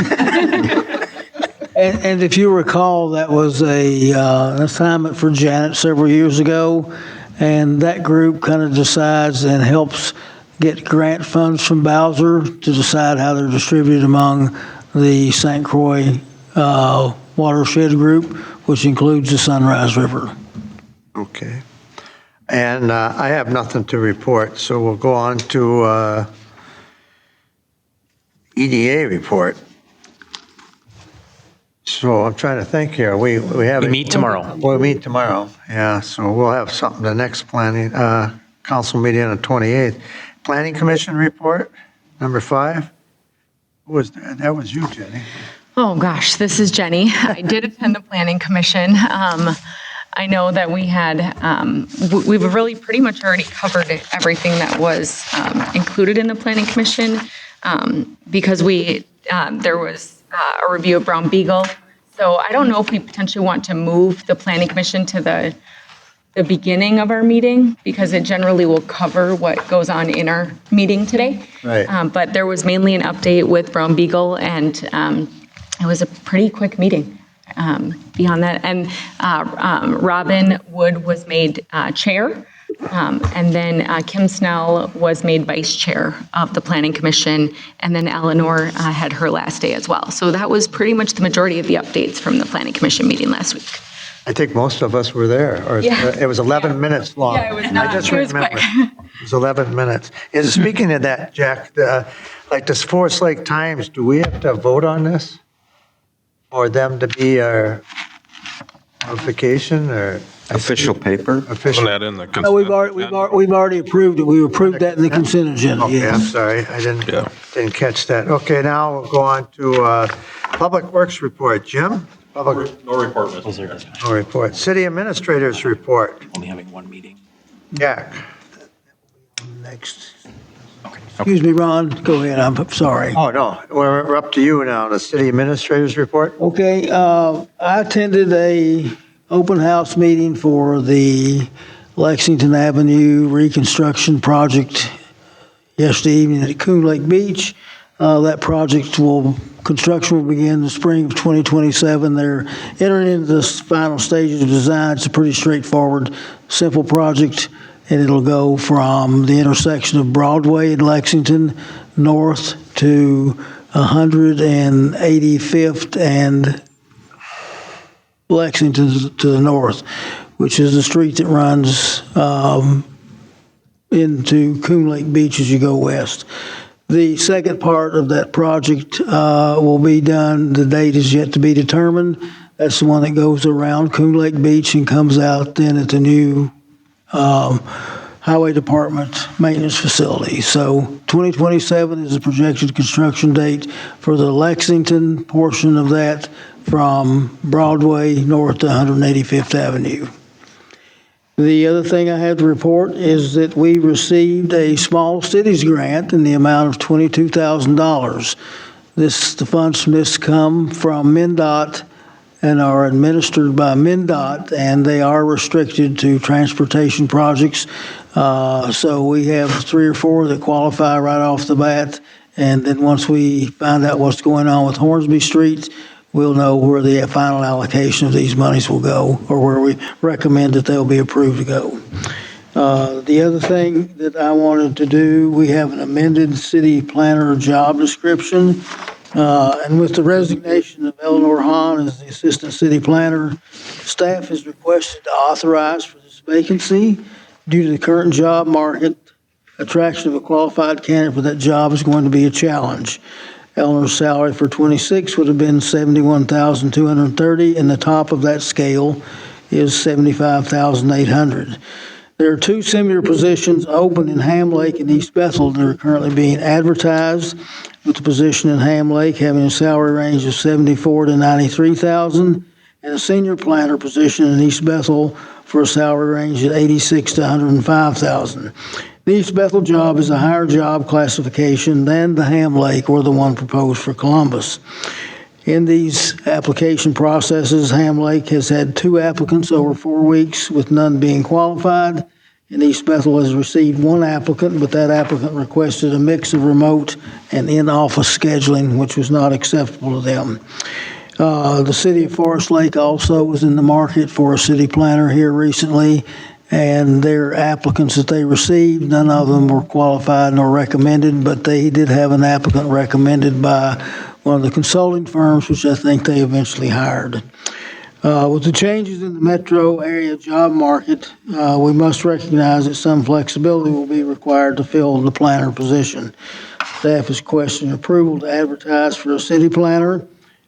And if you recall, that was an assignment for Janet several years ago, and that group kind of decides and helps get grant funds from Bowser to decide how they're distributed among the St. Croix Watershed Group, which includes the Sunrise River. Okay. And I have nothing to report, so we'll go on to EDA report. So I'm trying to think here. We have. We meet tomorrow. We'll meet tomorrow. Yeah, so we'll have something the next planning council meeting on the 28th. Planning Commission report, number 5. Who was that? That was you, Jenny. Oh, gosh, this is Jenny. I did attend the Planning Commission. I know that we had, we've really pretty much already covered everything that was included in the Planning Commission because there was a review of Brown Beagle. So I don't know if we potentially want to move the Planning Commission to the beginning of our meeting because it generally will cover what goes on in our meeting today. Right. But there was mainly an update with Brown Beagle and it was a pretty quick meeting beyond that. And Robin Wood was made chair. And then Kim Snell was made vice chair of the Planning Commission. And then Eleanor had her last day as well. So that was pretty much the majority of the updates from the Planning Commission meeting last week. I think most of us were there, or Yeah. it was 11 minutes long. Yeah, it was not- I just it was remember. quick. It was 11 minutes. And speaking of that, Jack, like this Forest Lake Times, do we have to vote on this? For them to be our notification or? Official paper? Official. Wasn't that in the consent? No, we've already approved it. We approved that in the consent agenda, Okay, I'm yes. sorry, I Yeah. didn't catch that. Okay, now we'll go on to Public Works report. Jim? No report, Mr. Mayor. No report. City Administrators report. Only having one meeting. Jack? Next. Excuse me, Ron, go ahead, I'm sorry. Oh, no, we're up to you now, the City Administrators report. Okay, I attended a open house meeting for the Lexington Avenue reconstruction project yesterday evening at Coon Lake Beach. That construction will begin in the spring of 2027. They're entering into the final stages of design. It's a pretty straightforward, simple project, and it'll go from the intersection of Broadway and Lexington north to 185th and Lexington to the north, which is the street that runs into Coon Lake Beach as you go west. The second part of that project will be done. The date is yet to be determined. That's the one that goes around Coon Lake Beach and comes out then at the new Highway Department maintenance facility. So 2027 is the projected construction date for the Lexington portion of that from Broadway north to 185th Avenue. The other thing I have to report is that we received a small cities grant in the amount of $22,000. The funds from this come from MnDOT and are administered by MnDOT, and they are restricted to transportation projects. So we have 3 or 4 that qualify right off the bat, and then once we find out what's going on with Hornsby Street, we'll know where the final allocation of these monies will go, or where we recommend that they'll be approved to go. The other thing that I wanted to do, we have an amended city planner job description. And with the resignation of Eleanor Hahn as the assistant city planner, staff is requested to authorize for this vacancy. Due to the current job market, attraction of a qualified candidate for that job is going to be a challenge. Eleanor's salary for 26 would have been $71,230, and the top of that scale is $75,800. There are 2 similar positions open in Ham Lake and East Bethel that are currently being advertised, with the position in Ham Lake having a salary range of $74,000 to $93,000, and a senior planner position in East Bethel for a salary range of $86,000 to $105,000. The East Bethel job is a higher job classification than the Ham Lake or the one proposed for Columbus. In these application processes, Ham Lake has had 2 applicants over 4 weeks, with none being qualified. And East Bethel has received 1 applicant, but that applicant requested a mix of remote and in-office scheduling, which was not acceptable to them. The city of Forest Lake also was in the market for a city planner here recently, and their applicants that they received, none of them were qualified nor recommended, but they did have an applicant recommended by one of the consulting firms, which I think they eventually hired. With the changes in the metro area job market, we must recognize that some flexibility will be required to fill the planner position. Staff is questioning approval to advertise for a city planner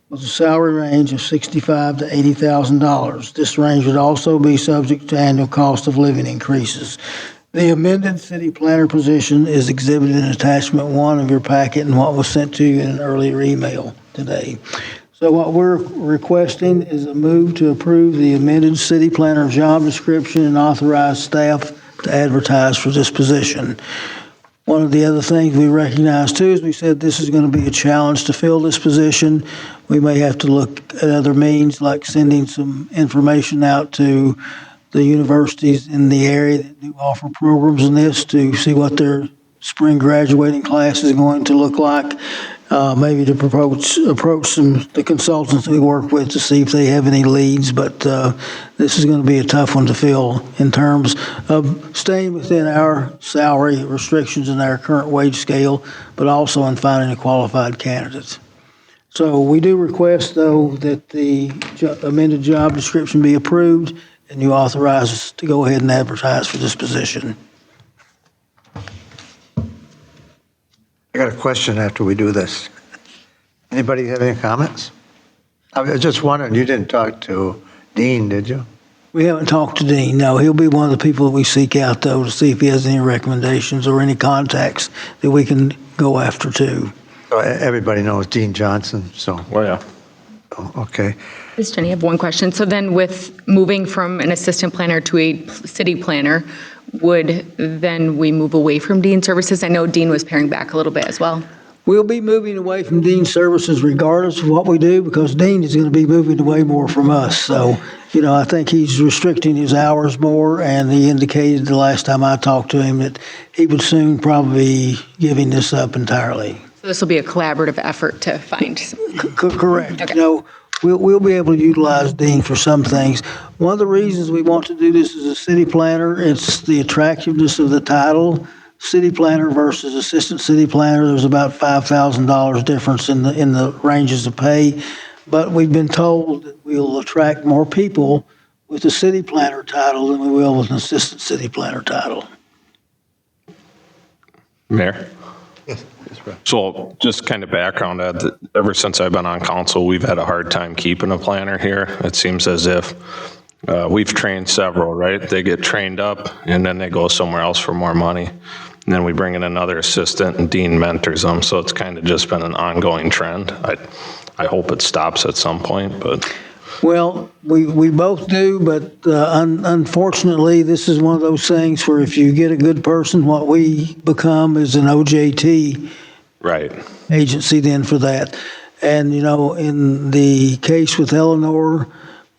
with a salary range of $65,000 to $80,000. This range would also be subject to annual cost of living increases. The amended city planner position is exhibited in attachment 1 of your packet and what was sent to you in an earlier email today. So what we're requesting is a move to approve the amended city planner job description and authorize staff to advertise for this position. One of the other things we recognize too is we said this is going to be a challenge to fill this position. We may have to look at other means like sending some information out to the universities in the area that do offer programs in this to see what their spring graduating class is going to look like. Maybe to approach the consultants we work with to see if they have any leads, but this is going to be a tough one to fill in terms of staying within our salary restrictions and our current wage scale, but also in finding a qualified candidate. So we do request, though, that the amended job description be approved and you authorize us to go ahead and advertise for this position. I got a question after we do this. Anybody have any comments? I was just wondering, you didn't talk to Dean, did you? We haven't talked to Dean. No, he'll be one of the people that we seek out, though, to see if he has any recommendations or any contacts that we can go after, too. So everybody knows Dean Johnson, so. Well, yeah. Oh, okay. Ms. Jenny, I have one question. So then with moving from an assistant planner to a city planner, would then we move away from Dean services? I know Dean was paring back a little bit as well. We'll be moving away from Dean services regardless of what we do, because Dean is going to be moving away more from us. So, I think he's restricting his hours more, and he indicated the last time I talked to him that he would soon probably be giving this up entirely. So this will be a collaborative effort to find. Correct. Okay. We'll be able to utilize Dean for some things. One of the reasons we want to do this as a city planner, it's the attractiveness of the title. City planner versus assistant city planner, there's about $5,000 difference in the ranges of pay. But we've been told that we'll attract more people with the city planner title than we will with an assistant city planner title. Mayor? So just kind of background, ever since I've been on council, we've had a hard time keeping a planner here. It seems as if we've trained several, right? They get trained up and then they go somewhere else for more money. And then we bring in another assistant and Dean mentors them. So it's kind of just been an ongoing trend. I hope it stops at some point, but. Well, we both do, but unfortunately, this is one of those things where if you get a good person, what we become is an OJT right agency then for that. And, in the case with Eleanor,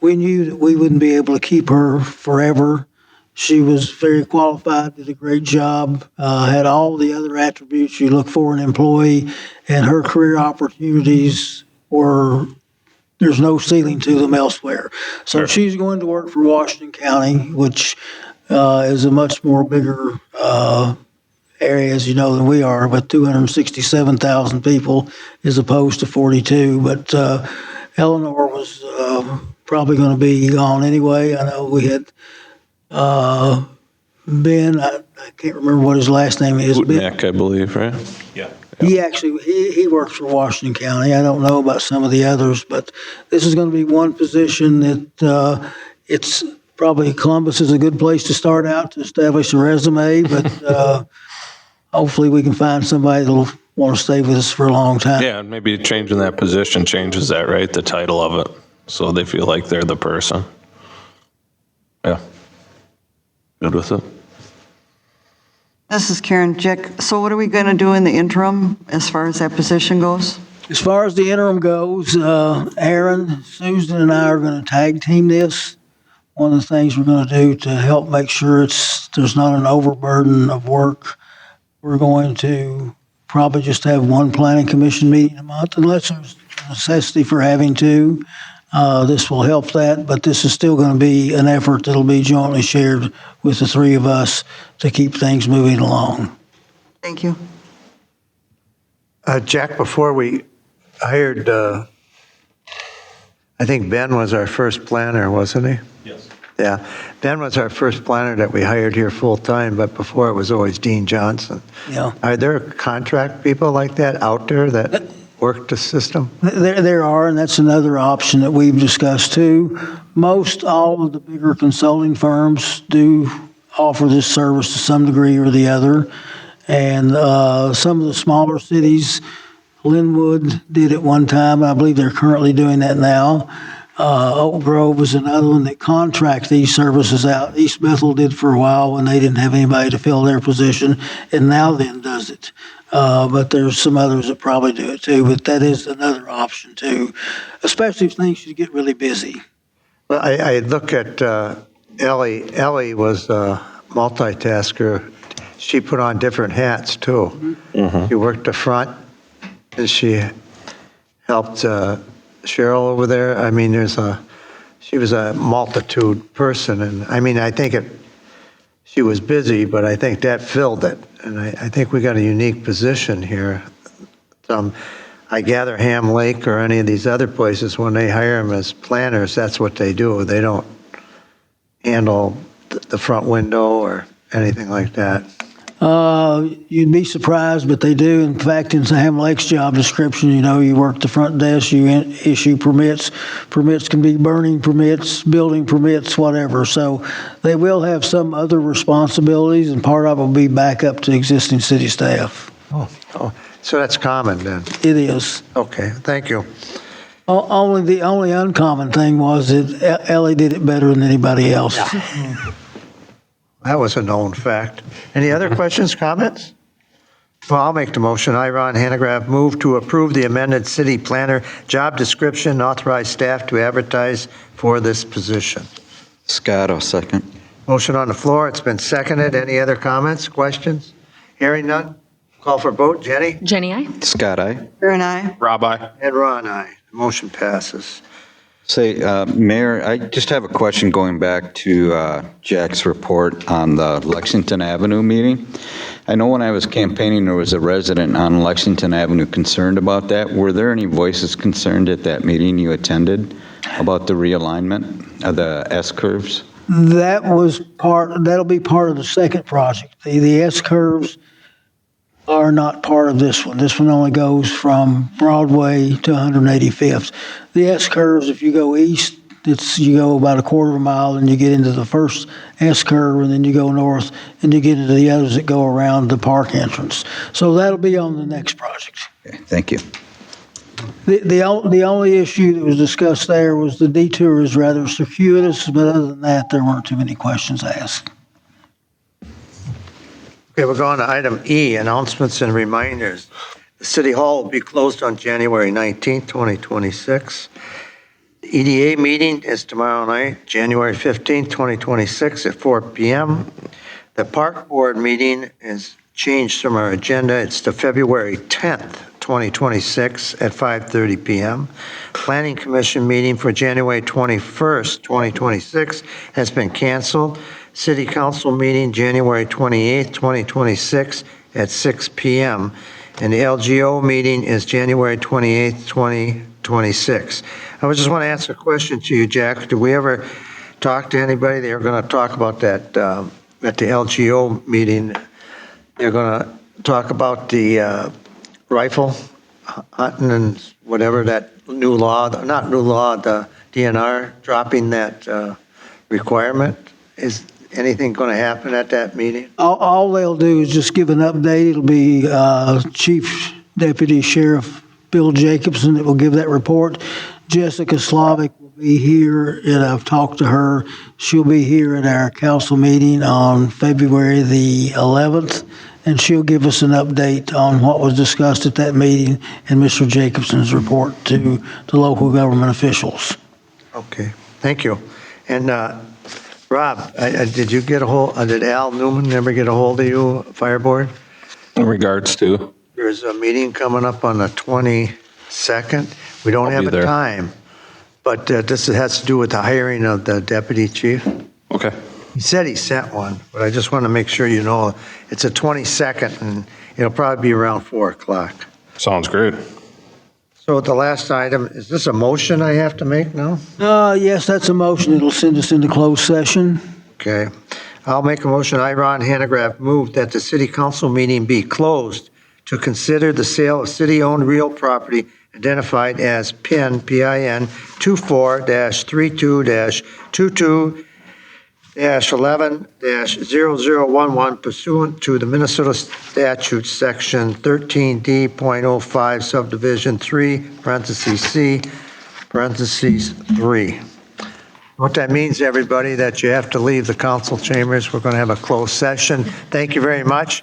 we knew that we wouldn't be able to keep her forever. She was very qualified, did a great job, had all the other attributes you look for in an employee, and her career opportunities were, there's no ceiling to them elsewhere. So she's going to work for Washington County, which is a much more bigger area, as you know, than we are, but 267,000 people as opposed to 42. But Eleanor was probably going to be gone anyway. I know we had Ben, I can't remember what his last name is. Nick, I believe, right? Yeah. He works for Washington County. I don't know about some of the others, but this is going to be one position that it's probably Columbus is a good place to start out to establish a resume, but hopefully we can find somebody that'll want to stay with us for a long time. Yeah, and maybe changing that position changes that, right? The title of it, so they feel like they're the person. Yeah. Good with it. This is Karen. Jack, so what are we going to do in the interim as far as that position goes? As far as the interim goes, Aaron, Susan, and I are going to tag team this. One of the things we're going to do to help make sure there's not an overburden of work, we're going to probably just have one planning commission meeting a month, unless there's a necessity for having two. This will help that, but this is still going to be an effort that'll be jointly shared with the three of us to keep things moving along. Thank you. Jack, before we hired, I think Ben was our first planner, wasn't he? Yes. Yeah, Ben was our first planner that we hired here full-time, but before it was always Dean Johnson. Yeah. Are there contract people like that out there that work the system? There are, and that's another option that we've discussed too. Most all of the bigger consulting firms do offer this service to some degree or the other. And some of the smaller cities, Linwood did it one time. I believe they're currently doing that now. Oak Grove is another one that contracts these services out. East Bethel did for a while when they didn't have anybody to fill their position, and now then does it. But there's some others that probably do it too, but that is another option too, especially if things should get really busy. Well, I look at Ellie. Ellie was a multitasker. She put on different hats too. Mm-hmm. She worked the front, and she helped Cheryl over there. I mean, she was a multitude person, and I mean, I think she was busy, but I think that filled it, and I think we got a unique position here. I gather Ham Lake or any of these other places, when they hire them as planners, that's what they do. They don't handle the front window or anything like that. You'd be surprised, but they do. In fact, in Ham Lake's job description, you work the front desk, you issue permits. Permits can be burning permits, building permits, whatever. So they will have some other responsibilities, and part of it will be back up to existing city staff. Oh, so that's common then? It is. Okay, thank you. The only uncommon thing was that Ellie did it better than anybody else. Yeah. That was a known fact. Any other questions, comments? Well, I'll make the motion. I, Ron Hanegraaff, move to approve the amended city planner job description, authorize staff to advertise for this position. Scott, I'll second. Motion on the floor. It's been seconded. Any other comments, questions? Hearing none. Call for vote. Jenny? Jenny, aye. Scott, aye. Karen, aye. Rob, aye. And Ron, aye. Motion passes. Say, Mayor, I just have a question going back to Jack's report on the Lexington Avenue meeting. I know when I was campaigning, there was a resident on Lexington Avenue concerned about that. Were there any voices concerned at that meeting you attended about the realignment of the S-curves? That'll be part of the second project. The S-curves are not part of this one. This one only goes from Broadway to 185th. The S-curves, if you go east, you go about a quarter of a mile and you get into the first S-curve, and then you go north and you get into the others that go around the park entrance. So that'll be on the next project. Okay, thank you. The only issue that was discussed there was the detour is rather circuitous, but other than that, there weren't too many questions asked. Okay, we're going to item E, announcements and reminders. City Hall will be closed on January 19th, 2026. The EDA meeting is tomorrow night, January 15th, 2026 at 4 p.m. The Park Board meeting is changed from our agenda. It's to February 10th, 2026 at 5:30 p.m. Planning Commission meeting for January 21st, 2026 has been canceled. City Council meeting January 28th, 2026 at 6 p.m. And the LGO meeting is January 28th, 2026. I just want to ask a question to you, Jack. Did we ever talk to anybody? They were going to talk about that at the LGO meeting. They're going to talk about the rifle hunting and whatever, that new law, not new law, the DNR dropping that requirement. Is anything going to happen at that meeting? All they'll do is just give an update. It'll be Chief Deputy Sheriff Bill Jacobson that will give that report. Jessica Slavic will be here, and I've talked to her. She'll be here at our council meeting on February the 11th, and she'll give us an update on what was discussed at that meeting and Mr. Jacobson's report to the local government officials. Okay, thank you. And Rob, did you get a hold, did Al Newman ever get a hold of you, Fire Board? In regards to? There's a meeting coming up on the 22nd. We don't I'll have be a there. time, but this has to do with the hiring of the deputy chief. Okay. He said he sent one, but I just want to make sure you know it's a 22nd, and it'll probably be around 4 o'clock. Sounds great. So the last item, is this a motion I have to make now? Yes, that's a motion. It'll send us into closed session. Okay. I'll make a motion. I, Ron Hanegraaff, move that the city council meeting be closed to consider the sale of city-owned real property identified as PIN, PIN 24-32-22-11-0011 pursuant to the Minnesota Statutes, Section 13D.05, Subdivision 3, parentheses C, parentheses 3. What that means, everybody, that you have to leave the council chambers. We're going to have a closed session. Thank you very much.